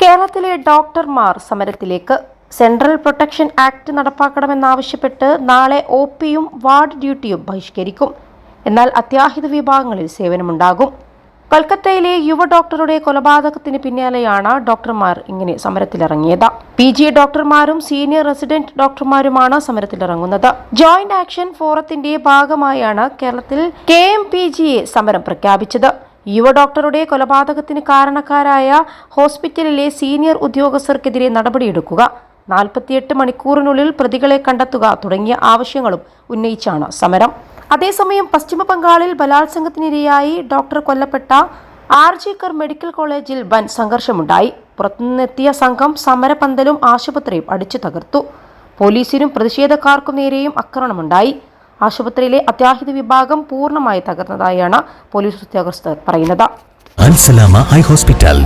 കേരളത്തിലെ ഡോക്ടർമാർ സമരത്തിലേക്ക്. സെൻട്രൽ പ്രൊട്ടക്ഷൻ ആക്ട് നടപ്പാക്കണമെന്നാവശ്യപ്പെട്ട് നാളെ ഒപിയും വാർഡ് ഡ്യൂട്ടിയും ബഹിഷ്കരിക്കും. എന്നാൽ അത്യാഹിത വിഭാഗങ്ങളിൽ സേവനമുണ്ടാകും. കൊൽക്കത്തയിലെ യുവ ഡോക്ടറുടെ കൊലപാതകത്തിന് പിന്നാലെയാണ് ഡോക്ടർമാർ ഇങ്ങനെ സമരത്തിലിറങ്ങിയത്. PG ഡോക്ടർമാരും സീനിയർ റെസിഡന്റ് ഡോക്ടർമാരുമാണ് സമരത്തിലിറങ്ങുന്നത്. ജോയിന്റ് ആക്ഷൻ ഫോറത്തിന്റെ ഭാഗമായാണ് കേരളത്തിൽ KMPGA സമരം പ്രഖ്യാപിച്ചത്. യുവ ഡോക്ടറുടെ കൊലപാതകത്തിന് കാരണക്കാരായ ഹോസ്പിറ്റലിലെ സീനിയർ ഉദ്യോഗസ്ഥർക്കെതിരെ നടപടിയെടുക്കുക, 48 മണിക്കൂറിനുള്ളിൽ പ്രതികളെ കണ്ടെത്തുക തുടങ്ങിയ ആവശ്യങ്ങളും ഉന്നയിച്ചാണ് സമരം. അതേസമയം പശ്ചിമ ബംഗാളിൽ ബലാത്സംഗത്തിനിരയായി ഡോക്ടർ കൊല്ലപ്പെട്ട RG കർ മെഡിക്കൽ കോളേജിൽ വൻ സംഘർഷമുണ്ടായി. പുറത്തുനിന്നെത്തിയ സംഘം സമരപന്തലും ആശുപത്രിയും അടിച്ചു തകർത്തു. പോലീസിനും പ്രതിഷേധക്കാർക്കും നേരെയും ആക്രമണമുണ്ടായി. ആശുപത്രിയിലെ അത്യാഹിത വിഭാഗം പൂർണ്ണമായി തകർന്നതായാണ് പോലീസ് ഉദ്യോഗസ്ഥർ പറയുന്നത്. Al Salama Eye Hospital